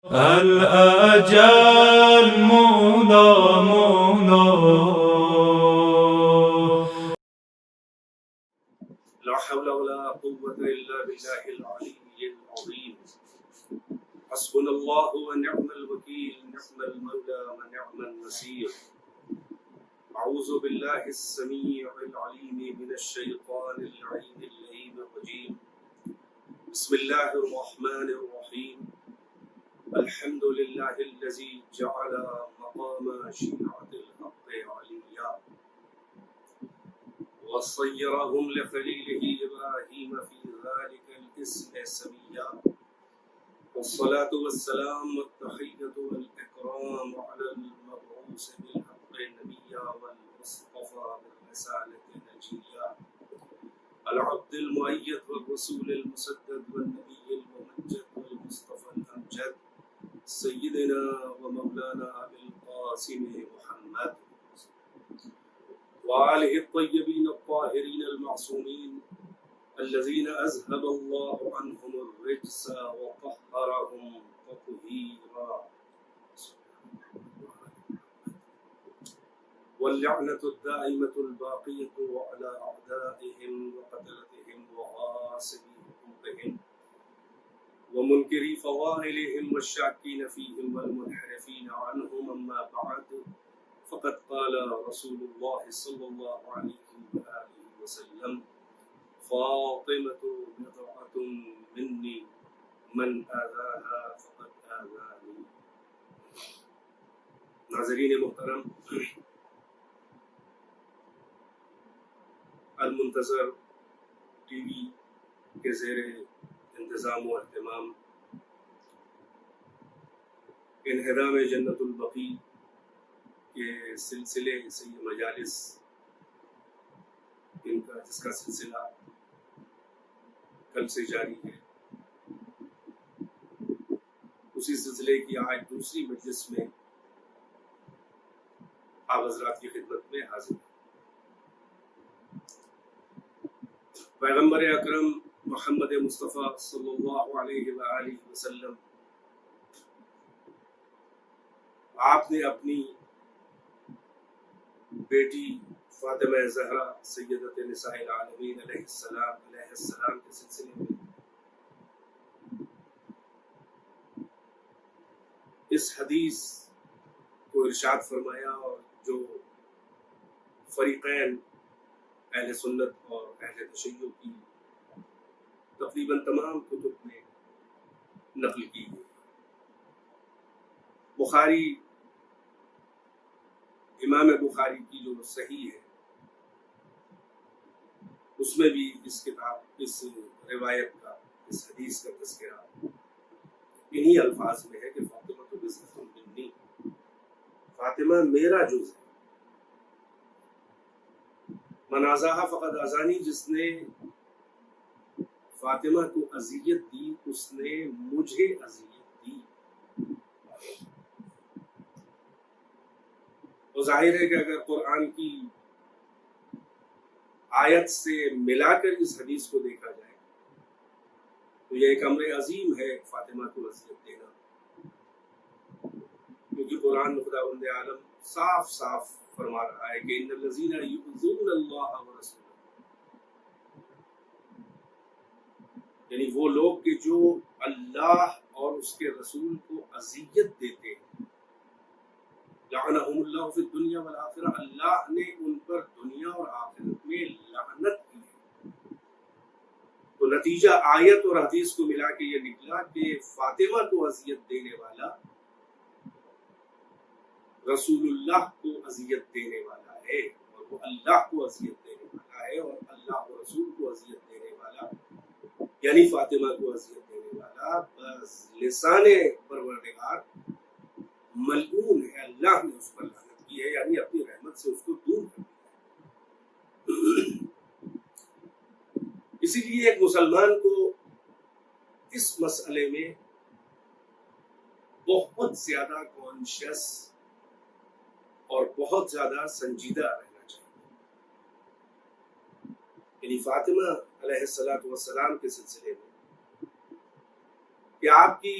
الأجل مولا لا حول ولا قوة إلا بالله العلي العظيم. حسبنا الله ونعم الوكيل، نعم المولى ونعم النصير. أعوذ بالله السميع العليم من الشيطان اللعين اللئيم الرجيم. بسم الله الرحمن الرحيم. الحمد لله الذي جعل مقام شيعة الحق عليا وصيرهم لخليله إبراهيم في ذلك الاسم سميا. والصلاة والسلام والتحية والإكرام على المبعوث بالحق نبيا والمصطفى بالرسالة نجيا، العبد المؤيد والرسول المسدد والنبي الممجد والمصطفى الأمجد، سيدنا ومولانا أبي القاسم محمد وآله الطيبين الطاهرين المعصومين الذين أذهب الله عنهم الرجس وطهرهم تطهيرا. واللعنة الدائمة الباقية على أعدائهم وقتلتهم وغاصبي حقوقهم ومنكري فضائلهم والشاكين فيهم والمنحرفين عنهم. أما بعد، فقد قال رسول الله صلى الله عليه وآله وسلم: فاطمة بضعة مني من آذاها فقد آذاني. ناظرین محترم، المنتظر ٹی وی کے زیر انتظام و اہتمام انہدام جنت البقیع کے سلسلے سی مجالس جس کا سلسلہ کل سے جاری ہے، اسی سلسلے کی آج دوسری مجلس میں آپ حضرات کی خدمت میں حاضر ہیں۔ پیغمبر اکرم محمد مصطفیٰ صلی اللہ علیہ وآلہ وسلم آپ نے اپنی بیٹی فاطمہ زہرا سیدۃ نساء العالمین علیہ السلام کے سلسلے میں اس حدیث کو ارشاد فرمایا، اور جو فریقین اہل سنت اور اہل تشیع کی تقریباً تمام کتب میں نقل کی گئی۔ بخاری، امام بخاری کی جو صحیح ہے، اس میں بھی اس روایت کا، اس حدیث کا تذکرہ انہی الفاظ میں ہے کہ فاطمہ تو بضعۃ منی، فاطمہ میرا جز ہے۔ من آذاہا فقد آذانی، جس نے فاطمہ کو اذیت دی اس نے مجھے اذیت دی۔ تو ظاہر ہے کہ اگر قرآن کی آیت سے ملا کر اس حدیث کو دیکھا جائے تو یہ ایک امر عظیم ہے فاطمہ کو اذیت دینا، کیونکہ قرآن خداوند عالم صاف صاف فرما رہا ہے کہ ان الذین یؤذون اللہ ورسولہ، یعنی وہ لوگ کہ جو اللہ اور اس کے رسول کو اذیت دیتے ہیں، لعنہم اللہ فی الدنیا والآخرہ، اللہ نے ان پر دنیا اور آخرت میں لعنت کی ہے۔ تو نتیجہ آیت اور حدیث کو ملا کے یہ نکلا کہ فاطمہ کو اذیت دینے والا رسول اللہ کو اذیت دینے والا ہے، اور وہ اللہ کو اذیت دینے والا ہے، اور اللہ و رسول کو اذیت دینے والا یعنی فاطمہ کو اذیت دینے والا بس لسان پروردگار ملعون ہے، اللہ نے اس پر لعنت کی ہے، یعنی اپنی رحمت سے اس کو دور کر دیا۔ اسی لیے ایک مسلمان کو اس مسئلے میں بہت زیادہ کانشیس اور بہت زیادہ سنجیدہ رہنا چاہیے۔ یعنی فاطمہ علیہ السلام کے سلسلے میں کہ آپ کی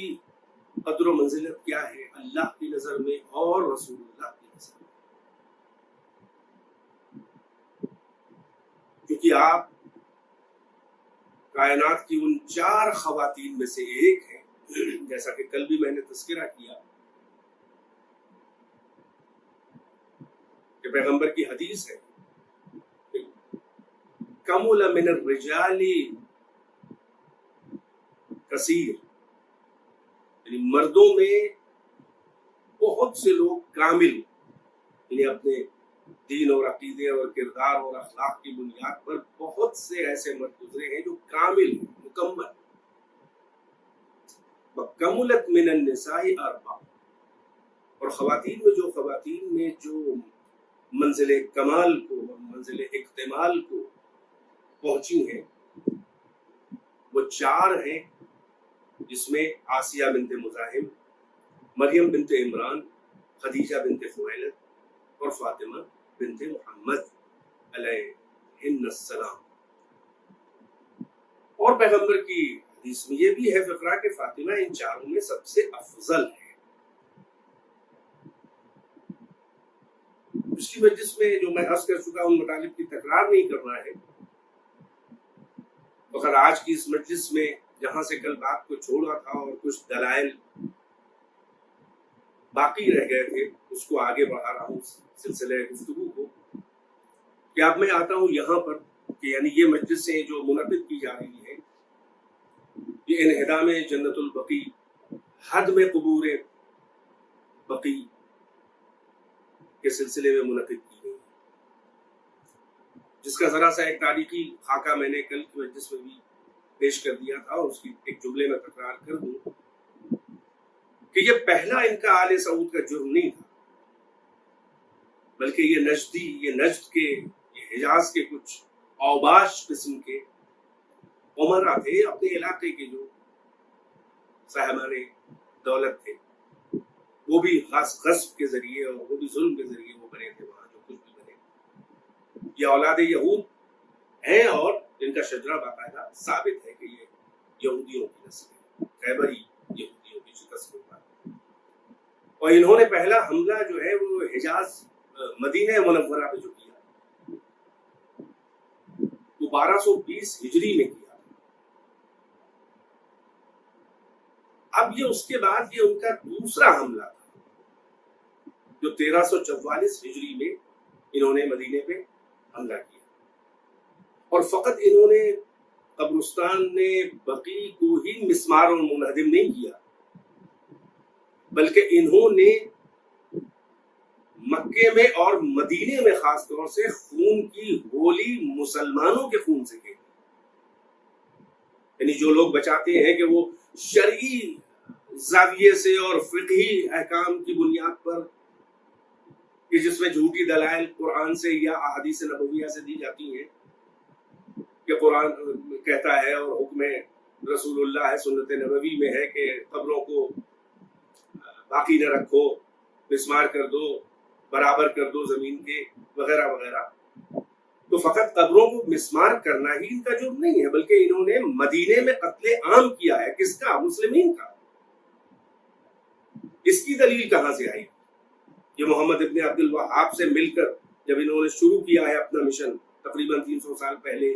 قدر و منزلت کیا ہے اللہ کی نظر میں اور رسول اللہ کی نظر میں. کیونکہ آپ کائنات کی ان 4 خواتین میں سے ایک ہیں، جیسا کہ کل بھی میں نے تذکرہ کیا کہ پیغمبر کی حدیث ہے کہ کمل من الرجال کثیر، یعنی مردوں میں بہت سے لوگ کامل، یعنی اپنے دین اور عقیدے اور کردار اور اخلاق کی بنیاد پر بہت سے ایسے مرد گزرے ہیں جو کامل ہیں، مکمل. وَكَمُلَتْ مِنَ النِّسَاءِ 4، اور خواتین میں جو منزل کمال کو اور منزل اکتمال کو پہنچی ہیں وہ 4 ہیں، جس میں آسیہ بنت مزاحم، مریم بنت عمران، خدیجہ بنت خویلد اور فاطمہ بنت محمد علیہن السلام. اور پیغمبر کی حدیث میں یہ بھی ہے فقرہ کہ فاطمہ ان 4 میں سب سے افضل ہے. اس کی مجلس میں جو میں عرض کر چکا ان مطالب کی تکرار نہیں کرنا ہے، مگر آج کی اس مجلس میں جہاں سے کل بات کو چھوڑا تھا اور کچھ دلائل باقی رہ گئے تھے اس کو آگے بڑھا رہا ہوں سلسلہ گفتگو کو، کہ اب میں آتا ہوں یہاں پر کہ یعنی یہ مجلسیں جو منعقد کی جا رہی ہیں یہ انہدام جنت البقیع، حد میں قبور بقیع کے سلسلے میں منعقد کی گئی، جس کا ذرا سا ایک تاریخی خاکہ میں نے کل کی مجلس میں بھی پیش کر دیا تھا، اور اس کی ایک جملے میں تکرار کر دوں کہ یہ پہلا ان کا آل سعود کا جرم نہیں تھا، بلکہ یہ نجد کے، یہ حجاز کے کچھ اوباش قسم کے عمرا تھے، اپنے علاقے کے جو صاحبان دولت تھے، وہ بھی غصب کے ذریعے اور وہ بھی ظلم کے ذریعے وہ بنے تھے وہاں جو کچھ بھی بنے. یہ اولاد یہود ہیں اور ان کا شجرہ باقاعدہ ثابت ہے کہ یہ یہودیوں کی نسل ہے، خیبری یہودیوں کی نسل ہے. اور انہوں نے پہلا حملہ جو ہے وہ حجاز مدینہ منورہ پہ جو کیا وہ 1220 ہجری میں کیا. اب یہ اس کے بعد یہ ان کا دوسرا حملہ تھا جو 1344 ہجری میں انہوں نے مدینے پہ حملہ کیا. اور فقط انہوں نے قبرستان نے بقیع کو ہی مسمار اور منہدم نہیں کیا، بلکہ انہوں نے مکے میں اور مدینے میں خاص طور سے خون کی ہولی مسلمانوں کے خون سے کی. یعنی جو لوگ بچاتے ہیں کہ وہ شرعی زاویے سے اور فقہی احکام کی بنیاد پر کہ جس میں جھوٹی دلائل قرآن سے یا احادیث نبویہ سے دی جاتی ہیں کہ قرآن کہتا ہے اور حکم رسول اللہ ہے، سنت نبوی میں ہے کہ قبروں کو باقی نہ رکھو، مسمار کر دو، برابر کر دو زمین کے، وغیرہ وغیرہ. تو فقط قبروں کو مسمار کرنا ہی ان کا جرم نہیں ہے، بلکہ انہوں نے مدینے میں قتل عام کیا ہے. کس کا؟ مسلمین کا. اس کی دلیل کہاں سے آئی؟ یہ محمد ابن عبد الوہاب سے مل کر جب انہوں نے شروع کیا ہے اپنا مشن تقریباً 300 سال پہلے،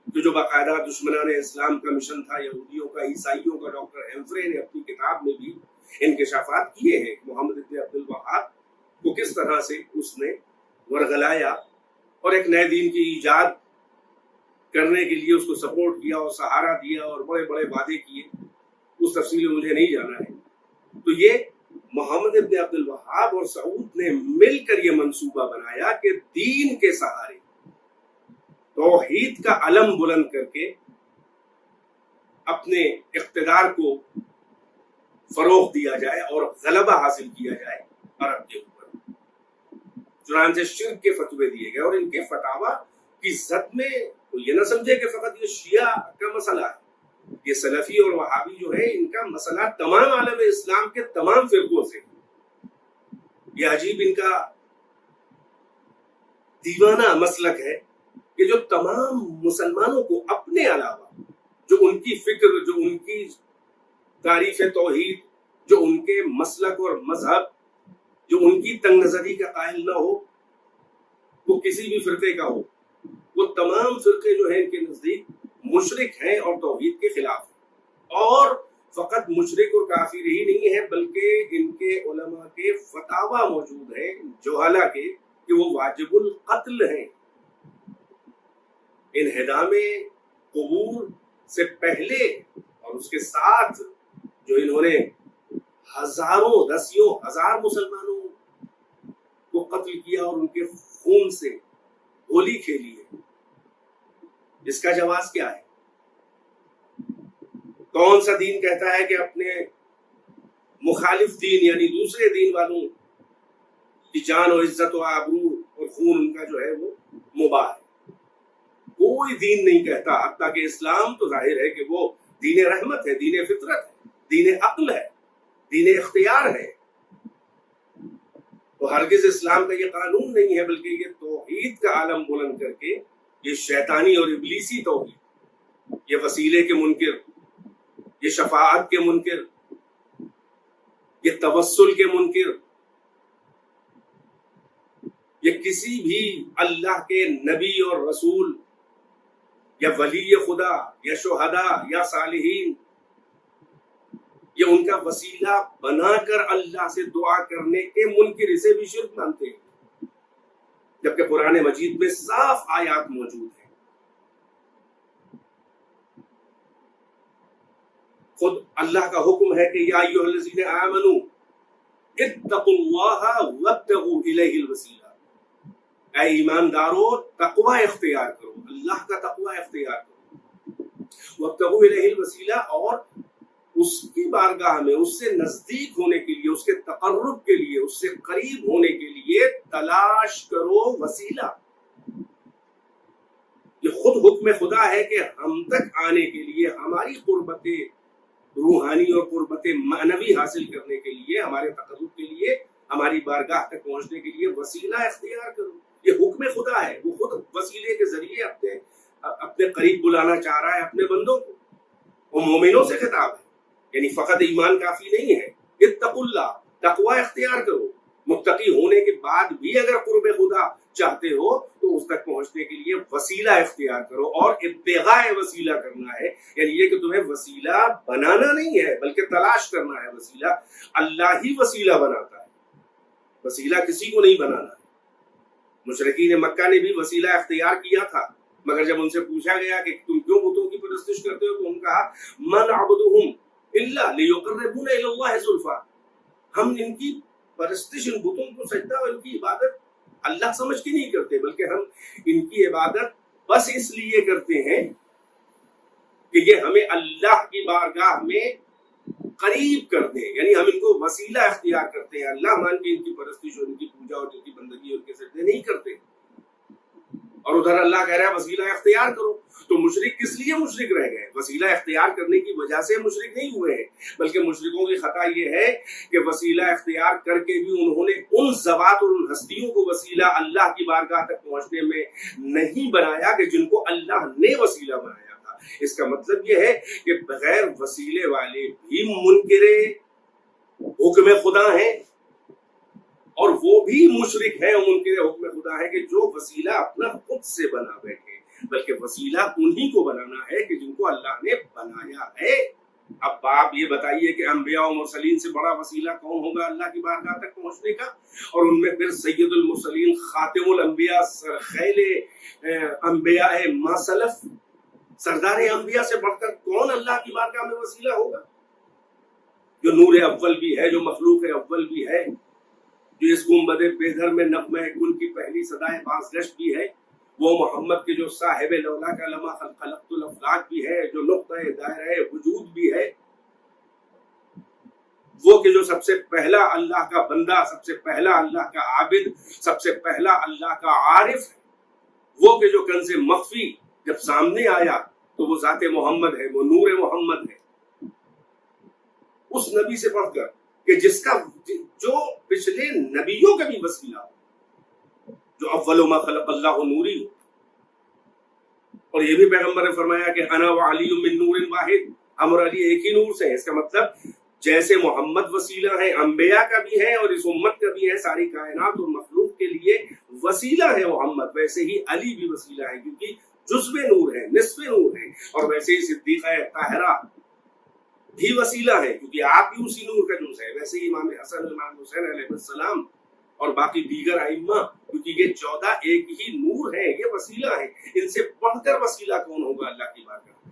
جو باقاعدہ دشمنان اسلام کا مشن تھا، یہودیوں کا، عیسائیوں کا. ڈاکٹر ہیمفرے نے اپنی کتاب میں بھی انکشافات کیے ہیں کہ محمد ابن عبد الوہاب کو کس طرح سے اس نے ورغلایا اور ایک نئے دین کی ایجاد کرنے کے لیے اس کو سپورٹ کیا اور سہارا دیا اور بڑے بڑے وعدے کیے. اس تفصیل میں مجھے نہیں جانا ہے. تو یہ محمد ابن عبد الوہاب اور سعود نے مل کر یہ منصوبہ بنایا کہ دین کے سہارے توحید کا علم بلند کر کے اپنے اقتدار کو فروغ دیا جائے اور غلبہ حاصل کیا جائے عرب کے اوپر. چنانچہ شرک کے فتوے دیے گئے، اور ان کے فتاوا کی زد میں یہ نہ سمجھے کہ فقط یہ شیعہ کا مسئلہ ہے. یہ سلفی اور وہابی جو ہے ان کا مسئلہ تمام عالم اسلام کے تمام فرقوں سے. یہ عجیب ان کا دیوانہ مسلک ہے کہ جو تمام مسلمانوں کو اپنے علاوہ جو ان کی فکر، جو ان کی تعریف توحید جو ان کے مسلک اور مذہب، جو ان کی تنگ نظری کا قائل نہ ہو، وہ کسی بھی فرقے کا ہو، وہ تمام فرقے جو ہیں ان کے نزدیک مشرک ہیں اور توحید کے خلاف ہیں، اور فقط مشرک اور کافر ہی نہیں ہے بلکہ ان کے علماء کے فتاوی موجود ہیں جہلا کے کہ وہ واجب القتل ہیں۔ انہدام قبور سے پہلے اور اس کے ساتھ جو انہوں نے ہزاروں دسیوں ہزار مسلمانوں کو قتل کیا اور ان کے خون سے ہولی کھیلی ہے، اس کا جواز کیا ہے؟ کون سا دین کہتا ہے کہ اپنے مخالف دین یعنی دوسرے دین والوں کی جان و عزت و آبرو اور خون ان کا جو ہے وہ مباح ہے؟ کوئی دین نہیں کہتا، حتیٰ کہ اسلام تو ظاہر ہے کہ وہ دین رحمت ہے، دین فطرت ہے، دین عقل ہے، دین اختیار ہے۔ تو ہرگز اسلام کا یہ قانون نہیں ہے، بلکہ یہ توحید کا عالم بلند کر کے یہ شیطانی اور ابلیسی توحید، یہ وسیلے کے منکر، یہ شفاعت کے منکر، یہ توسل کے منکر، یہ کسی بھی اللہ کے نبی اور رسول یا ولی خدا یا شہداء یا صالحین یا ان کا وسیلہ بنا کر اللہ سے دعا کرنے کے منکر اسے بھی شرک مانتے ہیں، جبکہ قرآن مجید میں صاف آیات موجود ہیں۔ خود اللہ کا حکم ہے کہ یا ایھا الذین آمنوا اتقوا اللہ وابتغوا الیہ الوسیلہ، اے ایماندارو تقوی اختیار کرو، اللہ کا تقوی اختیار کرو، وابتغوا الیہ الوسیلہ، اور اس کی بارگاہ میں اس سے نزدیک ہونے کے لیے، اس کے تقرب کے لیے، اس سے قریب ہونے کے لیے تلاش کرو وسیلہ۔ یہ خود حکم خدا ہے کہ ہم تک آنے کے لیے، ہماری قربت روحانی اور قربت معنوی حاصل کرنے کے لیے، ہمارے تقرب کے لیے، ہماری بارگاہ تک پہنچنے کے لیے وسیلہ اختیار کرو۔ یہ حکم خدا ہے، وہ خود وسیلے کے ذریعے اپنے قریب بلانا چاہ رہا ہے اپنے بندوں کو۔ وہ مومنوں سے خطاب ہے، یعنی فقط ایمان کافی نہیں ہے، اتقوا اللہ، تقوی اختیار کرو۔ متقی ہونے کے بعد بھی اگر قرب خدا چاہتے ہو تو اس تک پہنچنے کے لیے وسیلہ اختیار کرو، اور ابتغاء وسیلہ کرنا ہے، یعنی یہ کہ تمہیں وسیلہ بنانا نہیں ہے بلکہ تلاش کرنا ہے وسیلہ۔ اللہ ہی وسیلہ بناتا ہے، وسیلہ کسی کو نہیں بنانا ہے۔ مشرکین مکہ نے بھی وسیلہ اختیار کیا تھا، مگر جب ان سے پوچھا گیا کہ تم کیوں بتوں کی پرستش کرتے ہو تو انہوں نے کہا من عبدہم الا لیقربونا الی اللہ زلفا، ہم ان کی پرستش، ان بتوں کو سجدہ اور ان کی عبادت اللہ سمجھ کے نہیں کرتے، بلکہ ہم ان کی عبادت بس اس لیے کرتے ہیں کہ یہ ہمیں اللہ کی بارگاہ میں قریب کر دیں، یعنی ہم ان کو وسیلہ اختیار کرتے ہیں، اللہ مان کے ان کی پرستش اور ان کی پوجا اور ان کی بندگی اور ان کے سجدے نہیں کرتے۔ اور ادھر اللہ کہہ رہا ہے وسیلہ اختیار کرو۔ تو مشرک کس لیے مشرک رہ گئے؟ وسیلہ اختیار کرنے کی وجہ سے مشرک نہیں ہوئے ہیں، بلکہ مشرکوں کی خطا یہ ہے کہ وسیلہ اختیار کر کے بھی انہوں نے ان ذوات اور ان ہستیوں کو وسیلہ اللہ کی بارگاہ تک پہنچنے میں نہیں بنایا کہ جن کو اللہ نے وسیلہ بنایا تھا۔ اس کا مطلب یہ ہے کہ بغیر وسیلے والے بھی منکر حکم خدا ہیں، اور وہ بھی مشرک ہے اور منکر حکم خدا ہے کہ جو وسیلہ اپنا خود سے بنا بیٹھے، بلکہ وسیلہ انہی کو بنانا ہے کہ جن کو اللہ نے بنایا ہے۔ اب آپ یہ بتائیے کہ انبیاء و مرسلین سے بڑا وسیلہ کون ہوگا اللہ کی بارگاہ تک پہنچنے کا؟ اور ان میں پھر سید المرسلین، خاتم الانبیاء، سرخیل انبیاء ما سلف، سردار انبیاء سے بڑھ کر کون اللہ کی بارگاہ میں وسیلہ ہوگا؟ جو نور اول بھی ہے، جو مخلوق اول بھی ہے، جو اس گنبد بے در میں نغمہ گل کی پہلی صدائے بازگشت بھی ہے، وہ محمد کے جو صاحب لولا کا لما خلقت الافلاک بھی ہے، جو نقطہ دائرہ وجود بھی ہے، وہ کہ جو سب سے پہلا اللہ کا بندہ، سب سے پہلا اللہ کا عابد، سب سے پہلا اللہ کا عارف ہے، وہ کہ جو کنز مخفی جب سامنے آیا تو وہ ذات محمد ہے، وہ نور محمد ہے، اس نبی سے بڑھ کر کہ جس کا جو پچھلے نبیوں کا بھی وسیلہ ہو، جو اول ما خلق اللہ نوری ہو۔ اور یہ بھی پیغمبر نے فرمایا کہ انا وعلی من نور واحد، ہم اور علی ایک ہی نور سے ہیں. اس کا مطلب جیسے محمد وسیلہ ہیں انبیاء کا بھی ہے اور اس امت کا بھی ہے, ساری کائنات اور مخلوق کے لیے وسیلہ ہے محمد, ویسے ہی علی بھی وسیلہ ہے کیونکہ جزو نور ہے, نصف نور ہے. اور ویسے ہی صدیقہ طاہرہ بھی وسیلہ ہے کیونکہ آپ بھی اسی نور کا جز ہے. ویسے ہی امام حسن امام حسین علیہ السلام اور باقی دیگر ائمہ, کیونکہ یہ 14 ایک ہی نور ہے, یہ وسیلہ ہے. ان سے بڑھ کر وسیلہ کون ہوگا اللہ کی بارگاہ میں؟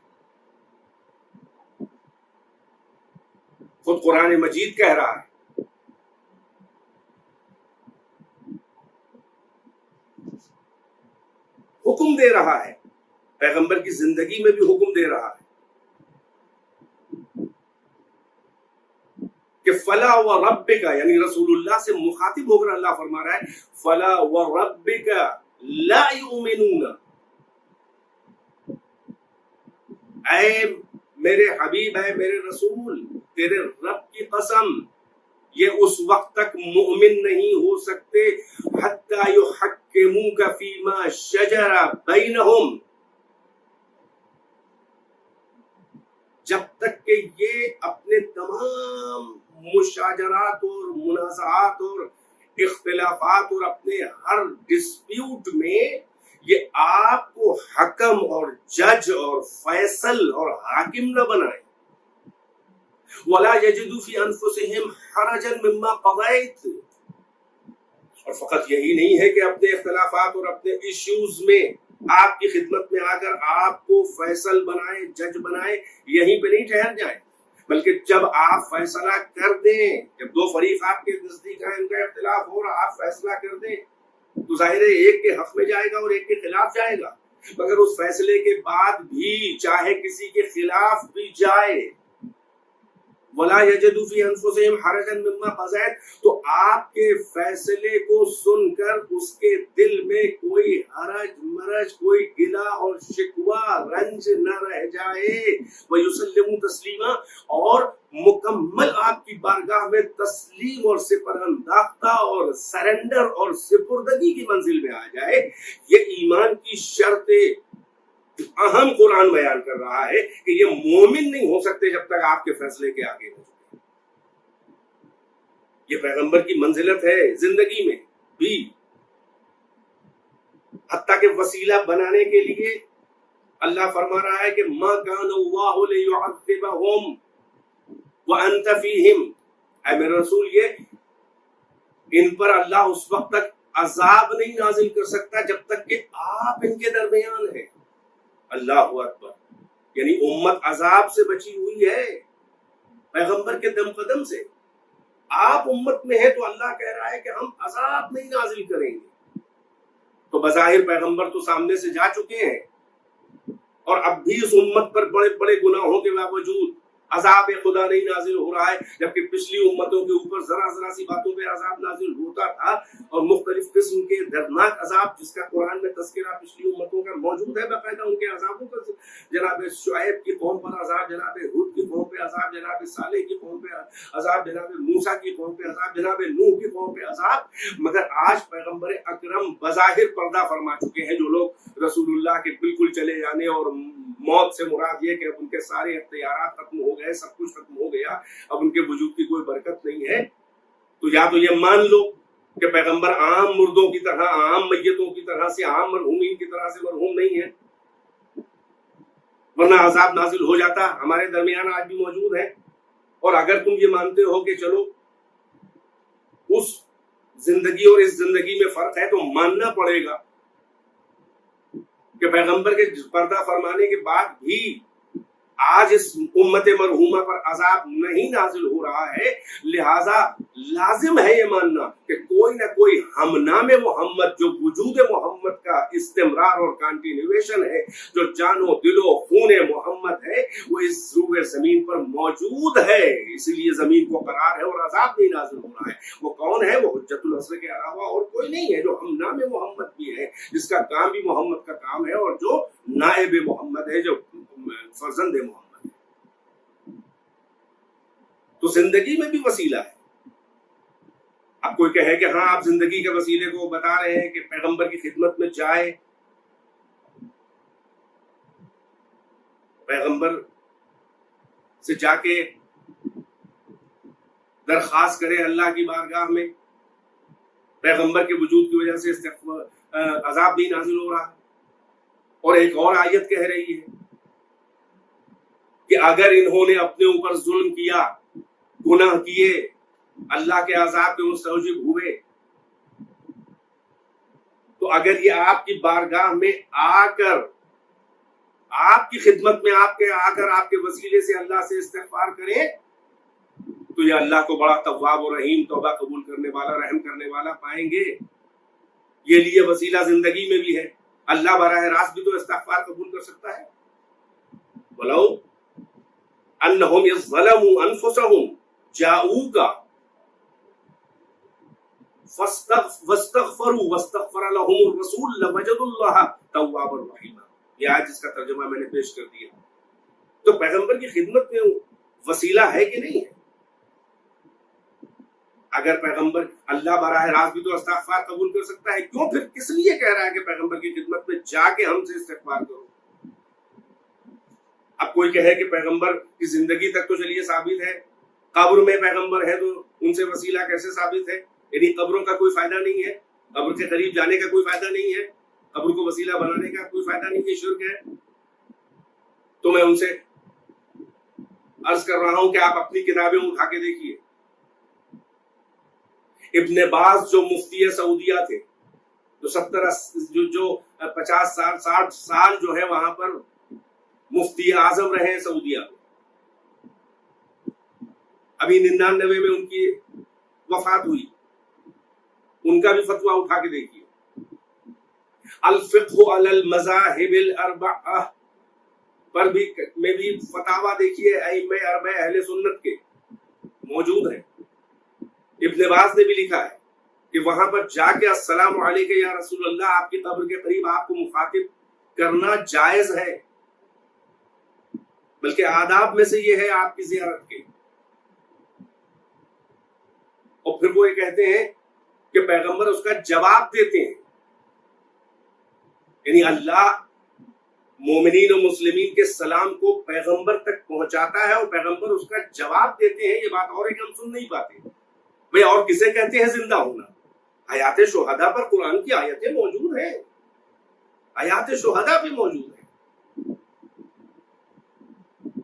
خود قرآن مجید کہہ رہا ہے, حکم دے رہا ہے, پیغمبر کی زندگی میں بھی حکم دے رہا ہے کہ فلا و ربک, یعنی رسول اللہ سے مخاطب ہو کر اللہ فرما رہا ہے فلا و ربک لا یؤمنون, اے میرے حبیب, ہے میرے رسول, تیرے رب کی قسم یہ اس وقت تک مؤمن نہیں ہو سکتے حتی یحکموک فیما شجر بینہم, جب تک کہ یہ اپنے تمام مشاجرات اور منازعات اور اختلافات اور اپنے ہر ڈسپیوٹ میں یہ آپ کو حکم اور جج اور فیصل اور حاکم نہ بنائے. وَلَا يَجِدُوا فِي أَنفُسِهِمْ حَرَجًا مِمَّا قَضَيْتَ, اور فقط یہی نہیں ہے کہ اپنے اختلافات اور اپنے ایشوز میں آپ کی خدمت میں آ کر آپ کو فیصل بنائے, جج بنائے, یہیں پہ نہیں ٹھہر جائیں, بلکہ جب آپ فیصلہ کر دیں, جب دو فریق آپ کے نزدیک ہیں, ان کا اختلاف ہو رہا, آپ فیصلہ کر دیں تو ظاہر ہے ایک کے حق میں جائے گا اور ایک کے خلاف جائے گا, مگر اس فیصلے کے بعد بھی چاہے کسی کے خلاف بھی جائے, وَلَا يَجِدُوا فِي أَنفُسِهِمْ حَرَجًا مِمَّا قَضَيْتَ, تو آپ کے فیصلے کو سن کر اس کے دل میں کوئی حرج مرج, کوئی گلہ اور شکوہ رنج نہ رہ جائے. وَيُسَلِّمُوا تَسْلِيمًا, اور مکمل آپ کی بارگاہ میں تسلیم اور سپر انداختہ اور سرنڈر اور سپردگی کی منزل میں آ جائے. یہ ایمان کی شرط اہم قرآن بیان کر رہا ہے کہ یہ مومن نہیں ہو سکتے جب تک آپ کے فیصلے کے آگے نہ جھکیں. یہ پیغمبر کی منزلت ہے زندگی میں بھی, حتیٰ کہ وسیلہ بنانے کے لیے اللہ فرما رہا ہے کہ ما کان اللہ لیعذبہم وانت فیہم, اے میرے رسول یہ ان پر اللہ اس وقت تک عذاب نہیں نازل کر سکتا جب تک کہ آپ ان کے درمیان ہیں. اللہ اکبر, یعنی امت عذاب سے بچی ہوئی ہے پیغمبر کے دم قدم سے. آپ امت میں ہیں تو اللہ کہہ رہا ہے کہ ہم عذاب نہیں نازل کریں گے. تو بظاہر پیغمبر تو سامنے سے جا چکے ہیں اور اب بھی اس امت پر بڑے بڑے گناہوں کے باوجود عذاب خدا نہیں نازل ہو رہا ہے, جبکہ پچھلی امتوں کے اوپر ذرا ذرا سی باتوں پہ عذاب نازل ہوتا تھا, اور مختلف قسم کے دردناک عذاب جس کا قرآن میں تذکرہ پچھلی امتوں کا موجود ہے باقاعدہ, ان کے عذابوں کا, جناب شعیب کی قوم پر عذاب, جناب ہود کی قوم پہ عذاب, جناب صالح کی قوم پہ عذاب, جناب موسیٰ کی قوم پہ عذاب, جناب نوح کی قوم پہ عذاب. مگر آج پیغمبر اکرم بظاہر پردہ فرما چکے ہیں. جو لوگ رسول اللہ کے بالکل چلے جانے اور موت سے مراد یہ کہ اب ان کے سارے اختیارات ختم ہو گئے, سب کچھ ختم ہو گیا, اب ان کے وجود کی کوئی برکت نہیں ہے, تو یا تو یہ مان لو کہ پیغمبر عام مردوں کی طرح, عام میتوں کی طرح سے, عام مرحومین کی طرح سے مرحوم نہیں ہے, ورنہ عذاب نازل ہو جاتا. ہمارے درمیان آج بھی موجود ہے. اور اگر تم یہ مانتے ہو کہ چلو اس زندگی اور اس زندگی میں فرق ہے, تو ماننا پڑے گا کہ پیغمبر کے پردہ فرمانے کے بعد بھی آج اس امت مرحومہ پر عذاب نہیں نازل ہو رہا ہے. لہذا لازم ہے یہ ماننا کہ کوئی نہ کوئی ہم نام محمد, جو وجود محمد کا استمرار اور کانٹینیویشن ہے, جو جان و دل و خون محمد ہے, وہ اس روئے زمین پر موجود ہے. اسی لیے زمین کو قرار ہے اور عذاب نہیں نازل ہو رہا ہے. وہ کون ہے؟ وہ حجت العصر کے علاوہ اور کوئی نہیں ہے, جو ہم نام محمد بھی ہے, جس کا کام بھی محمد کا کام ہے, اور جو نائب محمد ہے, جو فرزند محمد ہے. تو زندگی میں بھی وسیلہ ہے. اب کوئی کہے کہ ہاں آپ زندگی کے وسیلے کو بتا رہے ہیں کہ پیغمبر کی خدمت میں جائے. پیغمبر سے جا کے درخواست کرے اللہ کی بارگاہ میں. پیغمبر کے وجود کی وجہ سے عذاب بھی نازل ہو رہا ہے. اور ایک اور آیت کہہ رہی ہے کہ اگر انہوں نے اپنے اوپر ظلم کیا، گناہ کیے، اللہ کے عذاب کے مستوجب ہوئے، تو اگر یہ آپ کی بارگاہ میں آ کر، آپ کی خدمت میں آپ کے وسیلے سے اللہ سے استغفار کریں، تو یہ اللہ کو بڑا تواب و رحیم، توبہ قبول کرنے والا، رحم کرنے والا پائیں گے. یہ لیے وسیلہ زندگی میں بھی ہے. اللہ براہ راست بھی تو استغفار قبول کر سکتا ہے. وَلَوْ أَنَّهُمْ إِذْ ظَلَمُوا أَنفُسَهُمْ جَاءُوكَ فَاسْتَغْفَرُوا وَاسْتَغْفَرَ لَهُمُ الرَّسُولُ لَوَجَدُوا اللَّهَ تَوَّابًا رَحِيمًا. یہ آج جس کا ترجمہ میں نے پیش کر دیا. تو پیغمبر کی خدمت میں وسیلہ ہے کہ نہیں ہے؟ اگر پیغمبر، اللہ براہ راست بھی تو استغفار قبول کر سکتا ہے، کیوں پھر کس لیے کہہ رہا ہے کہ پیغمبر کی خدمت میں جا کے ہم سے استغفار کرو؟ اب کوئی کہے کہ پیغمبر کی زندگی تک تو چلیے ثابت ہے، قبر میں پیغمبر ہے تو ان سے وسیلہ کیسے ثابت ہے؟ یعنی قبروں کا کوئی فائدہ نہیں ہے، قبر کے قریب جانے کا کوئی فائدہ نہیں ہے، قبر کو وسیلہ بنانے کا کوئی فائدہ نہیں ہے، شرک ہے. تو میں ان سے عرض کر رہا ہوں کہ آپ اپنی کتابیں اٹھا کے دیکھیے. ابن باز جو مفتی سعودیہ تھے، جو 50 سال 60 سال جو ہے وہاں پر مفتی اعظم رہے سعودیہ میں، ابھی 99 میں ان کی وفات ہوئی. ان کا بھی فتویٰ اٹھا کے دیکھیے. الفقہ علی المذاہب الاربعہ پر بھی میں بھی فتاویٰ دیکھیے ائمہ اربعہ اہل سنت کے موجود ہیں. ابن باز نے بھی لکھا ہے کہ وہاں پر جا کے السلام علیکم یا رسول اللہ، آپ کی قبر کے قریب آپ کو مخاطب کرنا جائز ہے، بلکہ آداب میں سے یہ ہے آپ کی زیارت کے. اور پھر وہ یہ کہتے ہیں کہ پیغمبر اس کا جواب دیتے ہیں. یعنی اللہ مومنین و مسلمین کے سلام کو پیغمبر تک پہنچاتا ہے اور پیغمبر اس کا جواب دیتے ہیں. یہ بات اور ہے کہ ہم سن نہیں پاتے. بھئی اور کسے کہتے ہیں زندہ ہونا؟ حیات شہداء پر قرآن کی آیتیں موجود ہیں، حیات شہداء بھی موجود ہیں.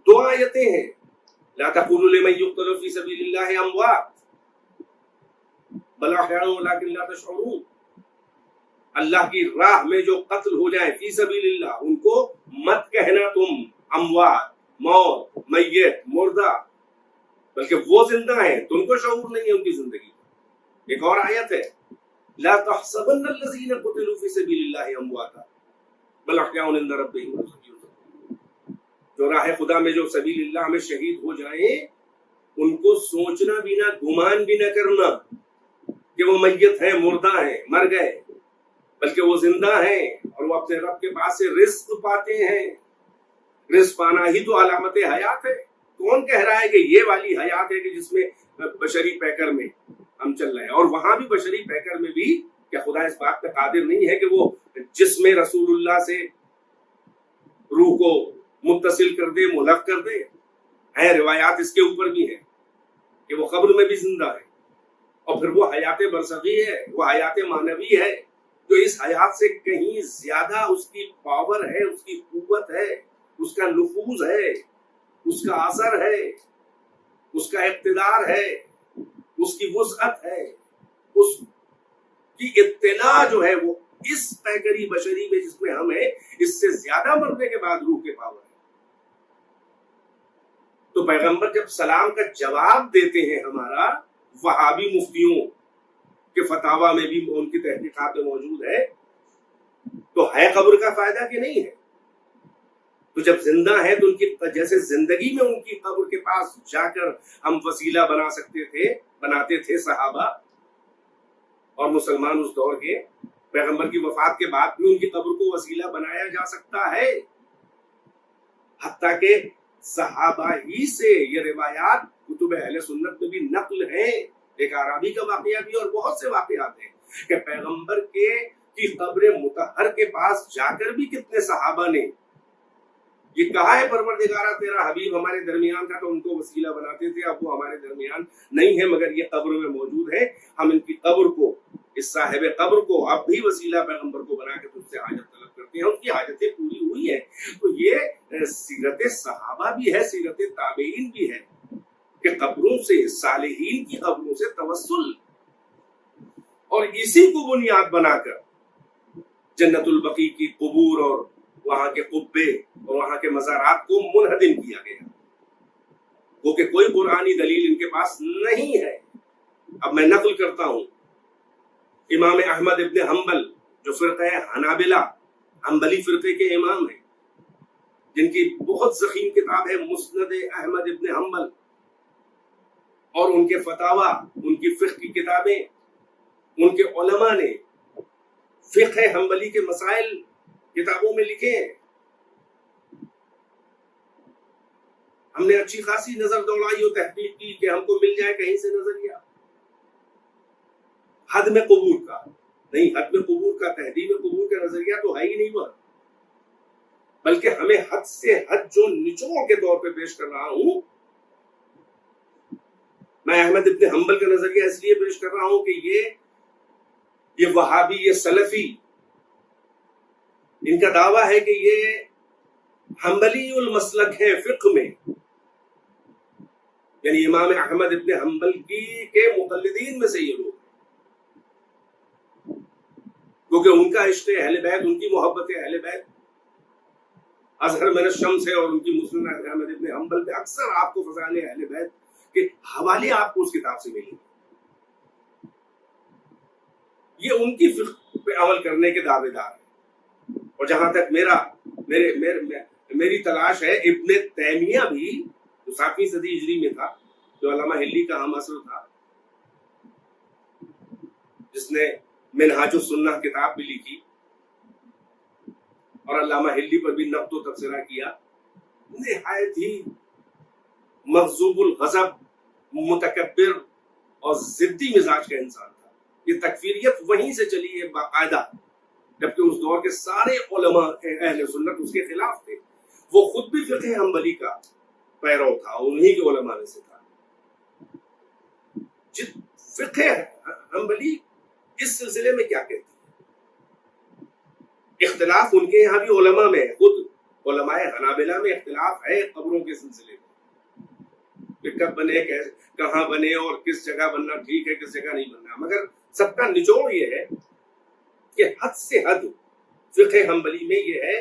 2 آیتیں ہیں، لا تقولوا لمن يقتل في سبيل الله اموات بل احياء ولكن لا تشعرون. اللہ کی راہ میں جو قتل ہو جائیں فی سبیل اللہ، ان کو مت کہنا تم اموات، موت، میت، مردہ، بلکہ وہ زندہ ہیں، تم کو شعور نہیں ہے ان کی زندگی. ایک اور آیت ہے، لا تحسبن الذين قتلوا في سبيل الله امواتا بل احياء عند ربهم يرزقون. جو راہ خدا میں جو سبیل اللہ میں شہید ہو جائیں، ان کو سوچنا بھی نہ، گمان بھی نہ کرنا کہ وہ میت ہیں، مردہ ہیں، مر گئے، بلکہ وہ زندہ ہیں اور وہ اپنے رب کے پاس سے رزق پاتے ہیں. رزق پانا ہی تو علامت حیات ہے. کون کہہ رہا ہے کہ یہ والی حیات ہے کہ جس میں بشری پیکر میں ہم چل رہے ہیں؟ اور وہاں بھی بشری پیکر میں بھی کیا خدا اس بات پہ قادر نہیں ہے کہ وہ جسم رسول اللہ سے روح کو متصل کر دے، ملق کر دے؟ ہیں روایات اس کے اوپر بھی ہیں کہ وہ قبر میں بھی زندہ ہے. اور پھر وہ حیات برزخی ہے، وہ حیات معنوی ہے، جو اس حیات سے کہیں زیادہ اس کی پاور ہے، اس کی قوت ہے، اس کا نفوذ ہے، اس کا اثر ہے، اس کا اقتدار ہے، اس کی وسعت ہے، اس کی اطلاع جو ہے وہ اس پیکری بشری میں جس میں ہم ہیں، اس سے زیادہ مرنے کے بعد روح کے پاور ہے. تو پیغمبر جب سلام کا جواب دیتے ہیں، ہمارا وہابی مفتیوں کے فتاوا میں بھی ان کی تحقیقات میں موجود ہے، تو ہے قبر کا فائدہ کہ نہیں ہے؟ تو جب زندہ ہے تو ان کی جیسے زندگی میں ان کی قبر کے پاس جا کر ہم وسیلہ بناتے تھے صحابہ اور مسلمان اس دور کے، پیغمبر کی وفات کے بعد بھی ان کی قبر کو وسیلہ بنایا جا سکتا ہے. حتیٰ کہ صحابہ ہی سے یہ روایات کتب اہل سنت میں بھی نقل ہیں. ایک اعرابی کا واقعہ بھی اور بہت سے واقعات ہیں کہ پیغمبر کی قبر مطہر کے پاس جا کر بھی کتنے صحابہ نے یہ کہا ہے پروردگارہ تیرا حبیب ہمارے درمیان تھا تو ان کو وسیلہ بناتے تھے، اب وہ ہمارے درمیان نہیں ہے مگر یہ قبر میں موجود ہے، ہم ان کی قبر کو، اس صاحب قبر کو اب بھی وسیلہ پیغمبر کو بنا کے تجھ سے حاجت طلب کرتے ہیں، ان کی حاجتیں پوری ہوئی ہیں۔ تو یہ سیرت صحابہ بھی ہے، سیرت تابعین بھی ہے کہ قبروں سے، صالحین کی قبروں سے توسل، اور اسی کو بنیاد بنا کر جنت البقیع کی قبور اور وہاں کے قبے اور وہاں کے مزارات کو منہدم کیا گیا، وہ کہ کوئی قرآنی دلیل ان کے پاس نہیں ہے۔ اب میں نقل کرتا ہوں، امام احمد ابن حنبل جو فرقہ حنابلہ، حنبلی فرقے کے امام ہیں، جن کی بہت ضخیم کتاب ہے مسند احمد ابن حنبل، اور ان کے فتاوی، ان کی فقہ کی کتابیں، ان کے علماء نے فقہ حنبلی کے مسائل کتابوں میں لکھے ہیں۔ ہم نے اچھی خاصی نظر دوڑائی اور تحقیق کی کہ ہم کو مل جائے کہیں سے نظریہ حد میں قبور کا، نہیں، حد میں قبور کا، تحریم قبور کا نظریہ تو ہے ہی نہیں وہاں، بلکہ ہمیں حد سے حد جو نچوڑ کے طور پہ پیش کر رہا ہوں، میں احمد ابن حنبل کا نظریہ اس لیے پیش کر رہا ہوں کہ یہ وہابی، یہ سلفی، ان کا دعویٰ ہے کہ یہ حنبلی المسلک ہے فقہ میں، یعنی امام احمد ابن حنبل کے مقلدین میں سے یہ لوگ، کیونکہ ان کا عشق اہل بیت، ان کی محبت اہل بیت اظہر من الشمس ہے، اور ان کی مسند احمد ابن حنبل پہ اکثر آپ کو فضائل اہل بیت کے حوالے آپ کو اس کتاب سے ملیں گے۔ یہ ان کی فقہ پہ عمل کرنے کے دعوے دار ہیں، اور جہاں تک میری تلاش ہے، ابن تیمیہ بھی جو 7ویں صدی ہجری میں تھا، جو علامہ ہلی کا ہم عصر تھا، جس نے منہاج السنہ کتاب بھی لکھی اور علامہ ہلی پر بھی نقد و تبصرہ کیا، نہایت ہی مغضوب الغضب، متکبر اور ضدی مزاج کا انسان تھا۔ یہ تکفیریت وہیں سے چلی ہے باقاعدہ، جبکہ اس دور کے سارے علماء اہل سنت اس کے خلاف تھے۔ وہ خود بھی فقہ حنبلی کا پیرو تھا، انہی کے علماء میں سے تھا۔ فقہ حنبلی اس سلسلے میں کیا کہتی ہے؟ اختلاف ان کے یہاں بھی علماء میں، خود علماء حنابلہ میں اختلاف ہے قبروں کے سلسلے میں، کہ کب بنے، کہاں بنے، اور کس جگہ بننا ٹھیک ہے، کس جگہ نہیں بننا، مگر سب کا نچوڑ یہ ہے کہ حد سے حد فقہ حنبلی میں یہ ہے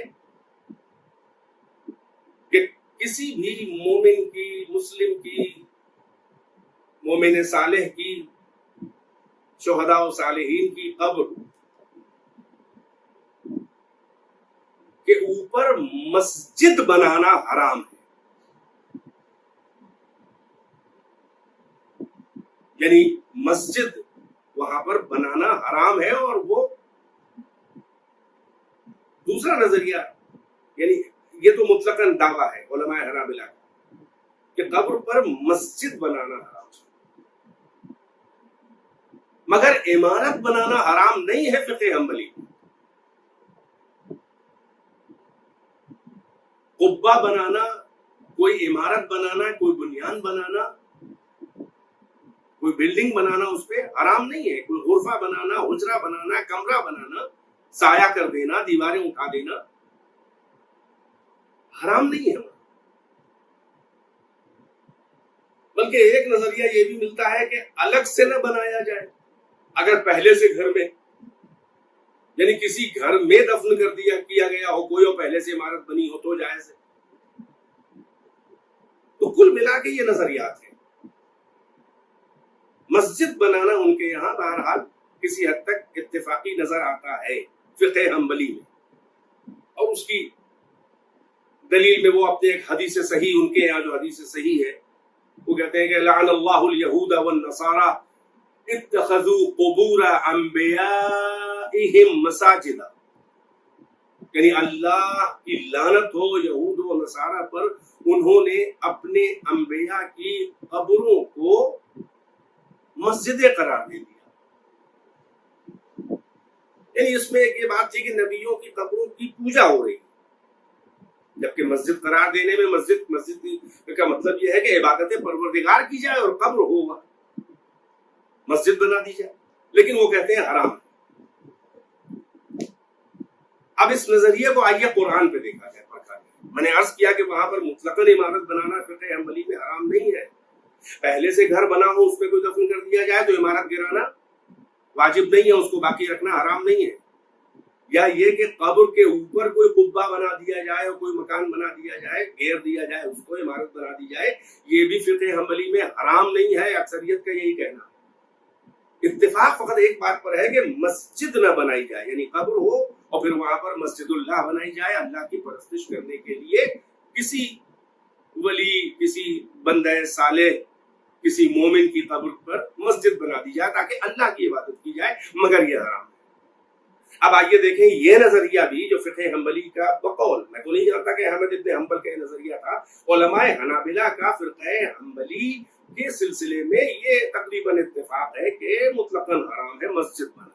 کہ کسی بھی مومن کی، مسلم کی، مومن صالح کی، شہداء و صالحین کی قبر کے اوپر مسجد بنانا حرام ہے، یعنی مسجد وہاں پر بنانا حرام ہے۔ اور وہ دوسرا نظریہ، یعنی یہ تو مطلقاً دعویٰ ہے علماء حنابلہ کا کہ قبر پر مسجد بنانا حرام ہے، مگر عمارت بنانا حرام نہیں ہے فقہ حنبلی۔ قبہ بنانا، کوئی عمارت بنانا، کوئی بنیان بنانا، کوئی بلڈنگ بنانا اس پہ حرام نہیں ہے۔ کوئی غرفہ بنانا، حجرہ بنانا، کمرہ بنانا، سایہ کر دینا، دیواریں اٹھا دینا حرام نہیں ہے۔ بلکہ ایک نظریہ یہ بھی ملتا ہے کہ الگ سے نہ بنایا جائے، اگر پہلے سے گھر میں، یعنی کسی گھر میں دفن کر کیا گیا ہو کوئی، اور پہلے سے عمارت بنی ہو تو جائز ہے۔ تو کل ملا کے یہ نظریات ہیں۔ مسجد بنانا ان کے یہاں بہرحال کسی حد تک اتفاقی نظر آتا ہے فقہ حنبلی میں، اور اس کی دلیل میں وہ اپنے ایک حدیث صحیح، ان کے یہاں جو حدیث صحیح ہے، وہ کہتے ہیں کہ لعن اللہ الیہود والنصارى اتخذوا قبور انبیائہم مساجد، یعنی اللہ کی لعنت ہو یہود و نصارہ پر، انہوں نے اپنے انبیاء کی قبروں کو مسجدیں قرار دے دیا۔ یعنی اس میں ایک یہ بات تھی کہ نبیوں کی قبروں کی پوجا ہو رہی، جبکہ مسجد قرار دینے میں مسجد کا مطلب یہ ہے کہ عبادت پروردگار کی جائے اور قبر ہوگا مسجد بنا دی جائے، لیکن وہ کہتے ہیں حرام۔ اب اس نظریے کو آئیے قرآن پہ دیکھا جائے، پرکھا جائے۔ میں نے عرض کیا کہ وہاں پر مطلقاً عمارت بنانا فقہ حنبلی میں حرام نہیں ہے۔ پہلے سے گھر بنا ہو اس پہ کوئی دفن کر دیا جائے تو عمارت گرانا واجب نہیں ہے، اس کو باقی رکھنا حرام نہیں ہے۔ یا یہ کہ قبر کے اوپر کوئی قبہ بنا دیا جائے اور کوئی مکان بنا دیا جائے، گھیر دیا جائے، اس کو عمارت بنا دی جائے، یہ بھی فقہ حنبلی میں حرام نہیں ہے۔ اکثریت کا یہی کہنا۔ اتفاق فقط ایک بات پر ہے کہ مسجد نہ بنائی جائے، یعنی قبر ہو اور پھر وہاں پر مسجد اللہ بنائی جائے، اللہ کی پرستش کرنے کے لیے کسی ولی، کسی بندہ صالح، کسی مومن کی قبر پر مسجد بنا دی جائے تاکہ اللہ کی عبادت کی جائے، مگر یہ حرام ہے۔ اب آئیے دیکھیں یہ نظریہ بھی جو فقہ حنبلی کا بقول، میں تو نہیں جانتا کہ احمد ابن حنبل کا یہ نظریہ تھا، علماء حنابلہ کا فقہ حنبلی کے سلسلے میں یہ تقریباً اتفاق ہے کہ مطلقاً حرام ہے مسجد بنانا۔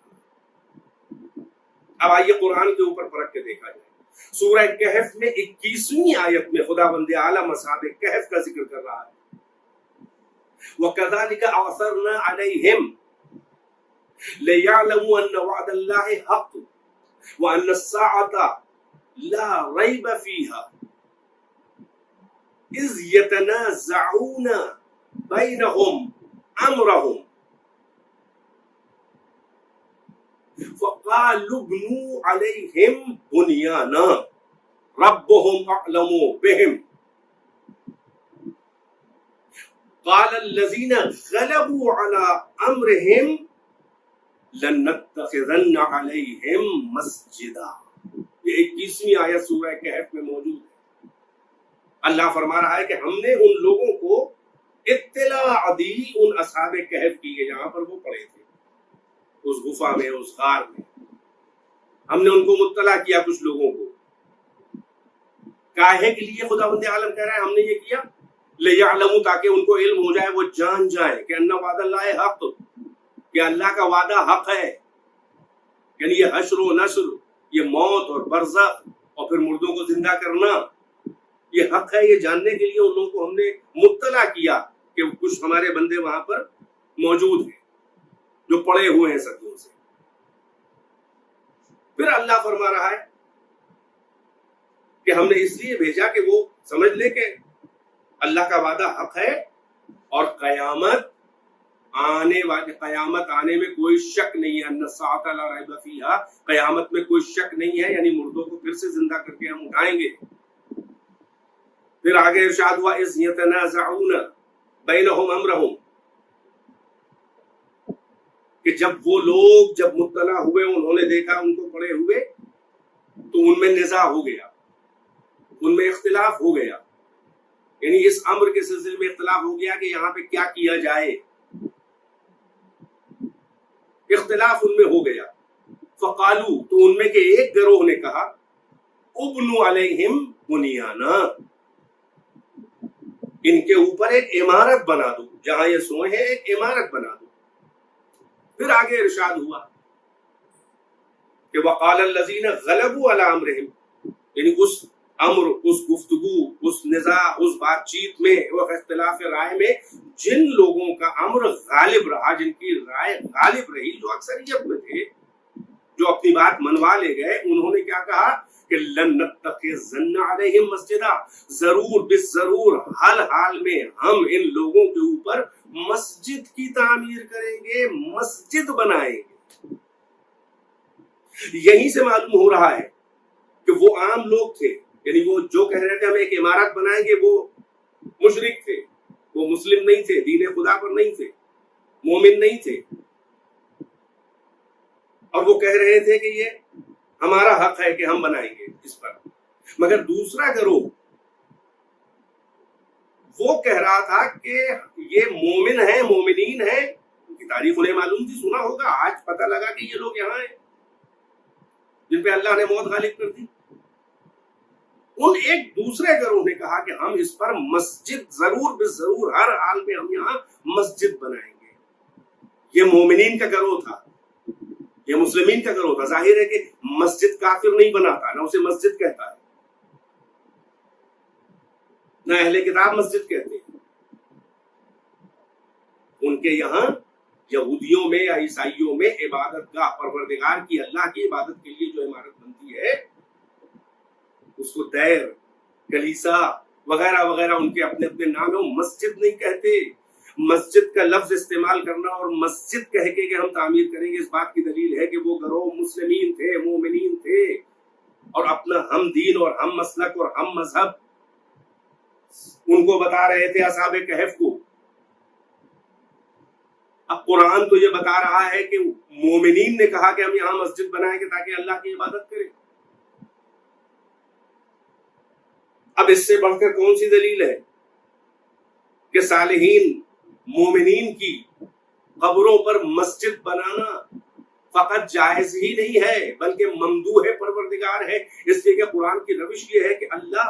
اب آئیے قرآن کے اوپر پرکھ کے دیکھا جائے۔ سورہ کہف میں 21ویں آیت میں خداوند اعلیٰ اصحاب کہف کا ذکر کر رہا ہے۔ وَكَذَلِكَ أَعْثَرْنَا عَلَيْهِمْ لِيَعْلَمُوا أَنَّ وَعْدَ اللَّهِ حَقٌّ وَأَنَّ السَّاعَةَ لَا رَيْبَ فِيهَا إِذْ يَتَنَازَعُونَ بَيْنَهُمْ أَمْرَهُمْ فَقَالُوا ابْنُوا عَلَيْهِمْ بُنْيَانًا رَبُّهُمْ أَعْلَمُ بِهِمْ قال الذين غلبوا على امرهم لنتخذن عليهم مسجدا۔ یہ 21ویں آیت سورہ کہف میں موجود ہے۔ اللہ فرما رہا ہے کہ ہم نے ان لوگوں کو اطلاع دی ان اصحاب کہف کی، جہاں پر وہ پڑے تھے، اس غفا میں، اس غار میں، ہم نے ان کو مطلع کیا کچھ لوگوں کو۔ کاہے کے لیے خداوند عالم کہہ رہا ہے ہم نے یہ کیا؟ لِيَعْلَمُوا، تاکہ ان کو علم ہو جائے، وہ جان جائیں کہ ان وعد اللہ حق، کہ اللہ کا وعدہ حق ہے، یعنی یہ حشر و نشر، یہ موت اور برزخ اور پھر مردوں کو زندہ کرنا، یہ حق ہے۔ یہ جاننے کے لیے ان لوگوں کو ہم نے مطلع کیا کہ کچھ ہمارے بندے وہاں پر موجود ہیں جو پڑے ہوئے ہیں صدیوں سے۔ پھر اللہ فرما رہا ہے کہ ہم نے اس لیے بھیجا کہ وہ سمجھ لے کہ اللہ کا وعدہ حق ہے اور قیامت آنے میں کوئی شک نہیں ہے۔ ان الساعۃ لا ریب فیہا، قیامت میں کوئی شک نہیں ہے، یعنی مردوں کو پھر سے زندہ کر کے ہم اٹھائیں گے۔ پھر آگے ارشاد ہوا اذ یتنازعون بینہم امرہم، کہ جب وہ لوگ جب مطلع ہوئے، انہوں نے دیکھا ان کو پڑے ہوئے، تو ان میں نزاع ہو گیا، ان میں اختلاف ہو گیا، یعنی اس امر کے سلسلے میں اختلاف ہو گیا کہ یہاں پہ کیا کیا جائے، اختلاف ان میں ہو گیا۔ فقالو، تو ان میں کے ایک گروہ نے کہا ابنوا علیہم بنیانا، ان کے اوپر ایک عمارت بنا دو، جہاں یہ سوئے ہیں ایک عمارت بنا دو۔ پھر آگے ارشاد ہوا کہ وقال الذین غلبوا علی امرہم، یعنی اس امر، اس گفتگو، اس نزاع، اس بات چیت میں، وہ اختلاف رائے میں جن لوگوں کا امر غالب رہا، جن کی رائے غالب رہی، جو اکثریت میں تھے، جو اپنی بات منوا لے گئے، انہوں نے کیا کہا کہ لن نتخذن علیہم مسجدا، ضرور بالضرور ہر حال میں ہم ان لوگوں کے اوپر مسجد کی تعمیر کریں گے، مسجد بنائیں گے۔ یہیں سے معلوم ہو رہا ہے کہ وہ عام لوگ تھے، یعنی وہ جو کہہ رہے تھے ہم ایک عمارت بنائیں گے، وہ مشرک تھے، وہ مسلم نہیں تھے، دین خدا پر نہیں تھے، مومن نہیں تھے، اور وہ کہہ رہے تھے کہ یہ ہمارا حق ہے کہ ہم بنائیں گے اس پر۔ مگر دوسرا گروہ وہ کہہ رہا تھا کہ یہ مومن ہیں، مومنین ہیں، ان کی تاریخ انہیں معلوم تھی، سنا ہوگا، آج پتہ لگا کہ یہ لوگ یہاں ہیں جن پہ اللہ نے موت غالب کر دی۔ ان ایک دوسرے گروہ نے کہا کہ ہم اس پر مسجد ضرور بالضرور ہر حال میں ہم یہاں مسجد بنائیں گے۔ یہ مومنین کا گروہ تھا، یہ مسلمین کا گروہ تھا۔ ظاہر ہے کہ مسجد کافر نہیں بناتا، نہ اسے مسجد کہتا ہے، نہ اہل کتاب مسجد کہتے ہیں. ان کے یہاں یہودیوں میں یا عیسائیوں میں عبادت گاہ پروردگار کی اللہ کی عبادت کے لیے جو عمارت بنتی ہے اس کو دیر، کلیسا وغیرہ وغیرہ ان کے اپنے اپنے نام ہیں، مسجد نہیں کہتے. مسجد کا لفظ استعمال کرنا اور مسجد کہہ کے کہ ہم تعمیر کریں گے، اس بات کی دلیل ہے کہ وہ گروہ مسلمین تھے، مومنین تھے، اور اپنا ہم دین اور ہم مسلک اور ہم مذہب ان کو بتا رہے تھے، اصحاب کہف کو. اب قرآن تو یہ بتا رہا ہے کہ مومنین نے کہا کہ ہم یہاں مسجد بنائیں گے تاکہ اللہ کی عبادت کریں. اب اس سے بڑھ کر کون سی دلیل ہے کہ صالحین مومنین کی قبروں پر مسجد بنانا فقط جائز ہی نہیں ہے بلکہ ممدوح پروردگار ہے. اس لیے کہ قرآن کی روش یہ ہے کہ اللہ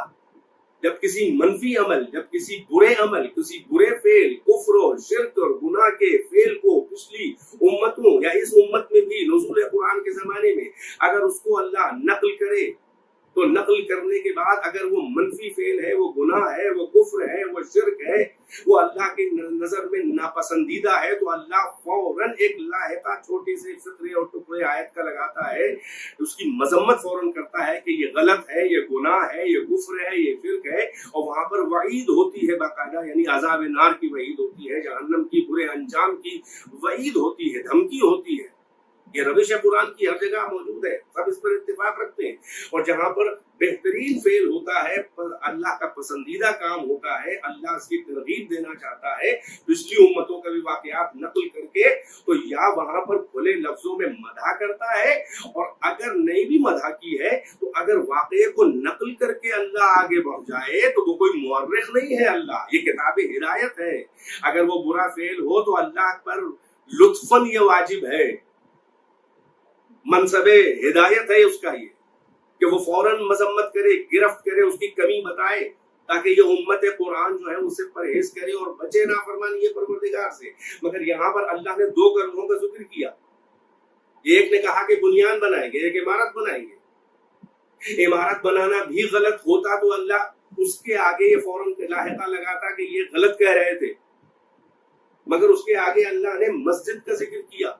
جب کسی منفی عمل، جب کسی برے عمل، کسی برے فعل، کفر و شرک اور گناہ کے فعل کو پچھلی امتوں یا اس امت میں بھی نزول قرآن کے زمانے میں اگر اس کو اللہ نقل کرے تو نقل کرنے کے بعد اگر وہ منفی فعل ہے، وہ گناہ ہے، وہ کفر ہے، وہ شرک ہے، وہ اللہ کی نظر میں ناپسندیدہ ہے، تو اللہ فوراً ایک لاحقہ چھوٹے سے فطرے اور ٹکڑے آیت کا لگاتا ہے، اس کی مذمت فوراً کرتا ہے کہ یہ غلط ہے، یہ گناہ ہے، یہ کفر ہے، یہ شرک ہے، اور وہاں پر وعید ہوتی ہے باقاعدہ، یعنی عذاب نار کی وعید ہوتی ہے، جہنم کی برے انجام کی وعید ہوتی ہے، دھمکی ہوتی ہے. یہ روش قرآن کی ہر جگہ موجود ہے، سب اس پر اتفاق رکھتے ہیں. اور جہاں پر بہترین فعل ہوتا ہے، اللہ کا پسندیدہ کام ہوتا ہے، اللہ اس کی ترغیب دینا چاہتا ہے، پچھلی امتوں کا بھی واقعات نقل کر کے تو یا وہاں پر کھلے لفظوں میں مدح کرتا ہے، اور اگر نہیں بھی مدح کی ہے تو اگر واقعے کو نقل کر کے اللہ آگے بڑھ جائے تو وہ کوئی مورخ نہیں ہے. اللہ یہ کتاب ہدایت ہے. اگر وہ برا فعل ہو تو اللہ پر لطفاً یہ واجب ہے، منصب ہدایت ہے اس کا یہ کہ وہ فوراً مذمت کرے، گرفت کرے، اس کی کمی بتائے تاکہ یہ امت قرآن جو ہے اس سے پرہیز کرے اور بچے نافرمانی پروردگار سے. مگر یہاں پر اللہ نے دو گروہوں کا ذکر کیا. ایک نے کہا کہ بنیان بنائیں گے، ایک عمارت بنائیں گے. عمارت بنانا بھی غلط ہوتا تو اللہ اس کے آگے یہ فوراً لاحقہ لگاتا کہ یہ غلط کہہ رہے تھے، مگر اس کے آگے اللہ نے مسجد کا ذکر کیا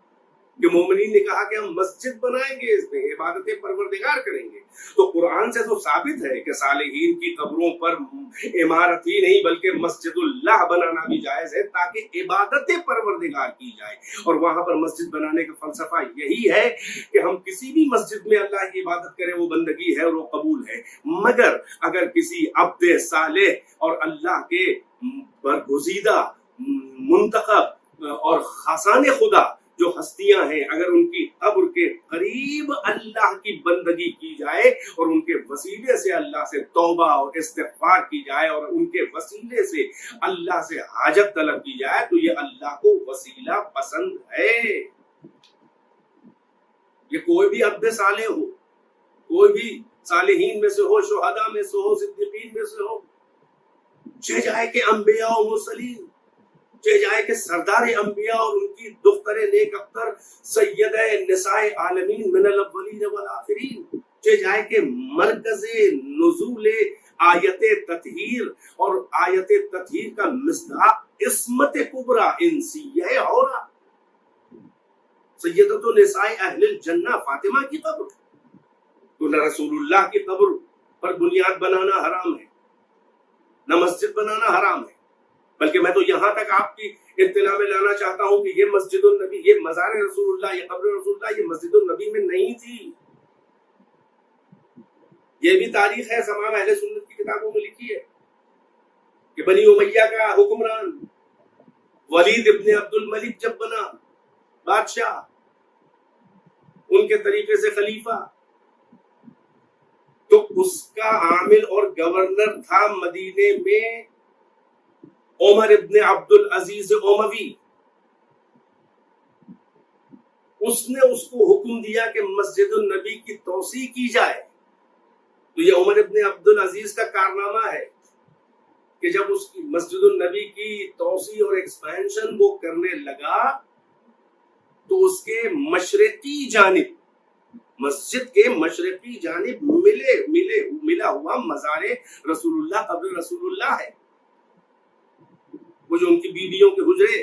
کہ مومنین نے کہا کہ ہم مسجد بنائیں گے، اس میں عبادت پروردگار کریں گے. تو قرآن سے تو ثابت ہے کہ صالحین کی قبروں پر عمارت ہی نہیں بلکہ مسجد اللہ بنانا بھی جائز ہے تاکہ عبادت پروردگار کی جائے. اور وہاں پر مسجد بنانے کا فلسفہ یہی ہے کہ ہم کسی بھی مسجد میں اللہ کی عبادت کریں، وہ بندگی ہے اور وہ قبول ہے. مگر اگر کسی عبد صالح اور اللہ کے برگزیدہ منتخب اور خاصان خدا جو ہستیاں ہیں، اگر ان کی قبر کے قریب اللہ کی بندگی کی جائے اور ان کے وسیلے سے اللہ سے توبہ اور استغفار کی جائے اور ان کے وسیلے سے اللہ سے حاجت طلب کی جائے تو یہ اللہ کو وسیلہ پسند ہے. یہ کوئی بھی عبد صالح ہو، کوئی بھی صالحین میں سے ہو، شہداء میں سے ہو، صدیقین میں سے ہو، چاہے جائے کہ انبیاء و مرسلین، چاہے جائے کہ سردار انبیاء اور ان کی دختر نیک اختر سیدہ نساء عالمین من الاولین والآخرین، چاہے جائے کہ مرکز نزول آیت تطہیر اور آیت تطہیر کا مصداق عصمت کبریٰ انسیہ ہورا سیدۃ نساء اہل الجنہ فاطمہ کی قبر، تو نہ رسول اللہ کی قبر پر بنیاد بنانا حرام ہے، نہ مسجد بنانا حرام ہے. بلکہ میں تو یہاں تک آپ کی اطلاع میں لانا چاہتا ہوں کہ یہ مسجد النبی، یہ مزار رسول اللہ، یہ قبر رسول اللہ، یہ مسجد النبی میں نہیں تھی. یہ بھی تاریخ ہے، تمام اہل سنت کی کتابوں میں لکھی ہے کہ بنی امیہ کا حکمران ولید ابن عبد الملک جب بنا بادشاہ، ان کے طریقے سے خلیفہ، تو اس کا عامل اور گورنر تھا مدینے میں عمر ابن عبد العزیز اموی. اس نے اس کو حکم دیا کہ مسجد النبی کی توسیع کی جائے. تو یہ عمر ابن عبد العزیز کا کارنامہ ہے کہ جب اس کی مسجد النبی کی توسیع اور ایکسپینشن وہ کرنے لگا تو اس کے مشرقی جانب مسجد کے مشرقی جانب ملا ہوا مزار رسول اللہ، قبر رسول اللہ ہے، وہ جو ان کی بیویوں کے حجرے.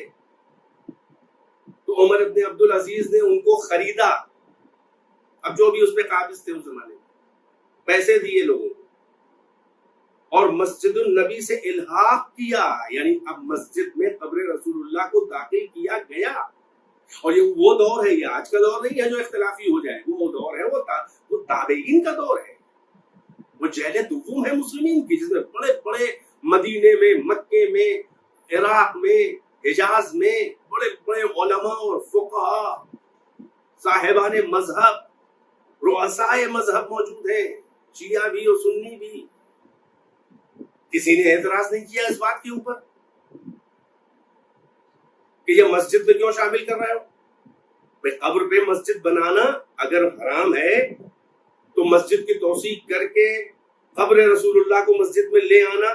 تو عمر ابن عبدالعزیز نے ان کو خریدا. اب جو بھی اس پہ قابض تھے اس زمانے میں پیسے دیے لوگوں کو، اور مسجد النبی سے الحاق کیا، یعنی اب مسجد میں قبر رسول اللہ کو داخل کیا گیا. اور یہ وہ دور ہے، یہ آج کا دور نہیں ہے جو اختلافی ہو جائے. وہ دور ہے، وہ تابعین کا دور ہے، وہ جیل دوم ہے مسلمین کی، جس میں بڑے بڑے مدینے میں، مکے میں، عراق میں، حجاز میں بڑے بڑے علماء اور فقہا، صاحبان مذہب، رؤسائے مذہب موجود ہیں، شیعہ بھی اور سنی بھی. کسی نے اعتراض نہیں کیا اس بات کے اوپر کہ یہ مسجد میں کیوں شامل کر رہے ہو. قبر پہ مسجد بنانا اگر حرام ہے تو مسجد کی توسیع کر کے قبر رسول اللہ کو مسجد میں لے آنا،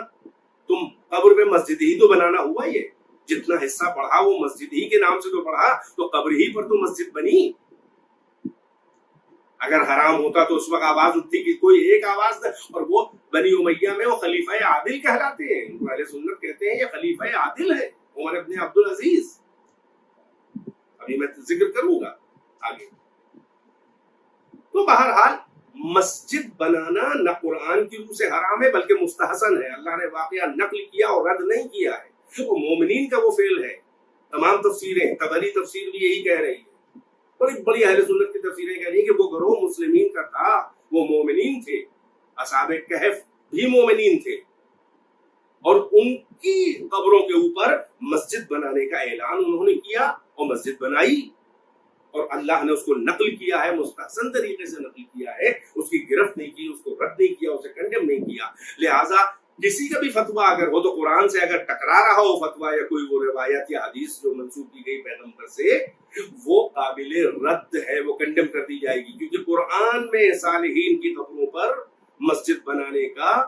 تم قبر پہ مسجد ہی تو بنانا ہوا. یہ جتنا حصہ پڑھا وہ مسجد ہی کے نام سے تو پڑھا، تو قبر ہی پر تو مسجد بنی. اگر حرام ہوتا تو اس وقت آواز اٹھتی کہ کوئی ایک آواز نہ. اور وہ بنی امیہ میں وہ خلیفہ عادل کہلاتے ہیں، اہل سنت کہتے ہیں یہ خلیفہ عادل ہے عمر ابن عبدالعزیز. ابھی میں ذکر کروں گا آگے. تو بہرحال مسجد بنانا نہ قرآن کی روح سے حرام ہے بلکہ مستحسن ہے. اللہ نے واقعہ نقل کیا اور رد نہیں کیا ہے، وہ مومنین کا وہ فعل ہے. تمام تفسیریں، طبری تفسیر بھی یہی کہہ رہی ہے، بڑی بڑی اہل سنت کی تفسیریں کہہ رہی ہیں کہ وہ گروہ مسلمین کا تھا، وہ مومنین تھے. اصحاب کہف بھی مومنین تھے، اور ان کی قبروں کے اوپر مسجد بنانے کا اعلان انہوں نے کیا اور مسجد بنائی. اور اللہ نے اس کو نقل کیا ہے، مستحسن طریقے سے نقل کیا ہے، اس کی گرفت نہیں کی، اس کو رد نہیں کیا، اسے کنڈیم نہیں کیا. لہٰذا کسی کا بھی فتویٰ اگر ہو تو قرآن سے اگر ٹکرا رہا ہو فتویٰ یا کوئی وہ روایت یا حدیث جو منسوخ کی گئی پیغمبر سے، وہ قابل رد ہے، وہ کنڈیم کر دی جائے گی. کیونکہ قرآن میں صالحین کی قبروں پر مسجد بنانے کا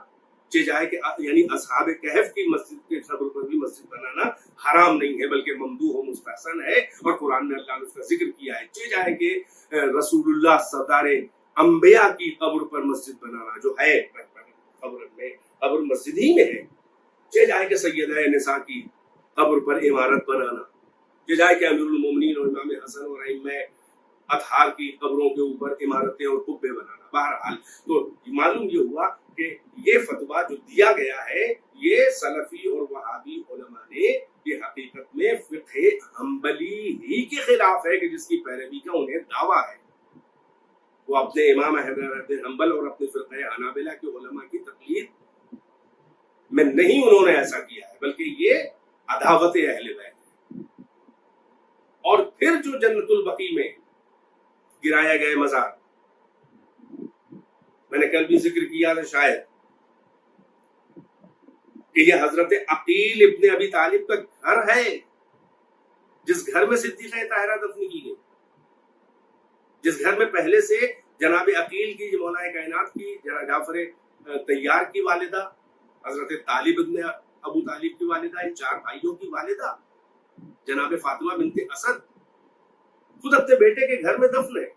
جائے کہ یعنی اصحاب کہف کی مسجد کے قبر پر بھی مسجد بنانا حرام نہیں ہے بلکہ ممدوح و مستحسن ہے. اور قرآن میں اللہ نے اس کا ذکر کیا ہے. جائے کہ رسول اللہ سردار انبیاء کی قبر پر مسجد بنانا جو ہے قبر مسجد ہی میں ہے. جائے کہ سیدہ نساء کی قبر پر عمارت بنانا، جائے کہ امیر المومنین اور امام حسن اور ائمہ اطہار کی قبروں کے اوپر عمارتیں اور قبے بنانا. بہرحال تو معلوم یہ ہوا کہ یہ فتویٰ جو دیا گیا ہے یہ سلفی اور وہابی علماء نے یہ حقیقت میں فقہ حنبلی ہی کے خلاف ہے کہ جس کی پیروی کا انہیں دعویٰ ہے. وہ اپنے امام احمد بن حنبل اور اپنے فرقہ حنابلہ کے علماء کی تقلید میں نہیں انہوں نے ایسا کیا ہے بلکہ یہ عداوت اہل بیت ہے. اور پھر جو جنت البقیع میں گرایا گئے مزار، میں نے کل بھی ذکر کیا تھا شاید کہ یہ حضرت عقیل ابن ابی طالب کا گھر ہے، جس گھر میں صدیقہ طاہرہ دفن کی گئی، جس گھر میں پہلے سے جناب عقیل کی مولا کائنات کی جعفر طیار کی والدہ، حضرت طالب ابن ابو طالب کی والدہ، ان چار بھائیوں کی والدہ جناب فاطمہ بنت اسد خود اپنے بیٹے کے گھر میں دفن ہے.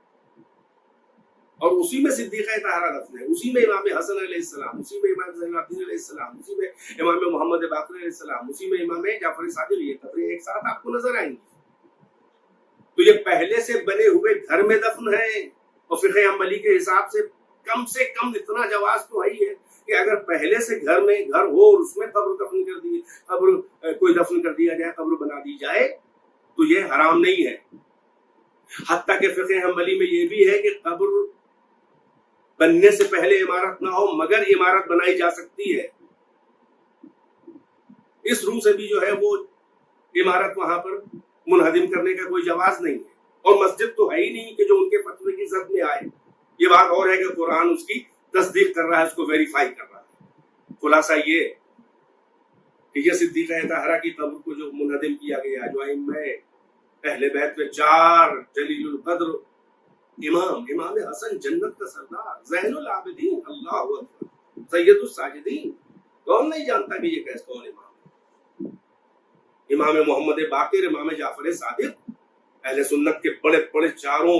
اور اسی میں صدیقہ طاہرہ دفن ہے، اسی میں امام حسن علیہ السلام، اسی میں امام زین العابدین علیہ السلام، اسی میں امام محمد باقر علیہ السلام، اسی میں امام جعفر صادق. یہ قبریں ایک ساتھ آپ کو نظر آئیں گی. تو یہ پہلے سے بنے ہوئے گھر میں دفن ہے. اور فقہ حنبلی کے حساب سے کم اتنا جواز تو ہے کہ اگر پہلے سے گھر ہو اور اس میں قبر کوئی دفن کر دیا جائے، قبر بنا دی جائے تو یہ حرام نہیں ہے. حتیٰ کہ فقہ حنبلی میں یہ بھی ہے کہ قبر بننے سے پہلے عمارت نہ ہو مگر عمارت بنائی جا سکتی ہے. اس روح سے بھی جو ہے وہ عمارت وہاں پر منہدم کرنے کا کوئی جواز نہیں ہے. اور مسجد تو ہے ہی نہیں کہ جو ان کے فتوے کی زد میں آئے. یہ بات اور ہے کہ قرآن اس کی تصدیق کر رہا ہے، اس کو ویریفائی کر رہا ہے. خلاصہ یہ کہ یہ صدیقہ طاہرہ کی قبر کو جو منہدم کیا گیا، جو ائمہ اہل بیت میں چار جلیل القدر امام حسن جنت کا سردار، زین العابدین، اللہ اکبر، سید الساجدین، کون نہیں جانتا کہ یہ کون امام ہے؟ امام محمد باقر، امام جعفر صادق، اہل سنت کے بڑے بڑے چاروں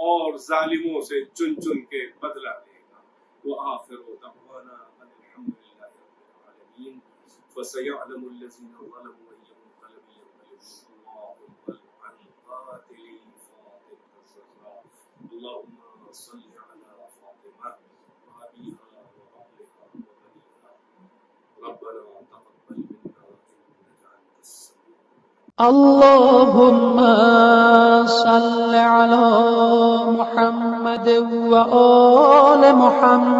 اور ظالموں سے چن چن کے بدلہ لے گا. وآخر دعوانا ان الحمد للہ رب العالمین. فسيعلم الذين ظلموا أي منقلب ينقلبون. اللهم القاتل فاطمة الزهراء. اللهم صل على فاطمة وأبيها وأهلها وبنيها. ربنا تقبل منا إنك أنت السميع. اللهم صل على محمد وآل محمد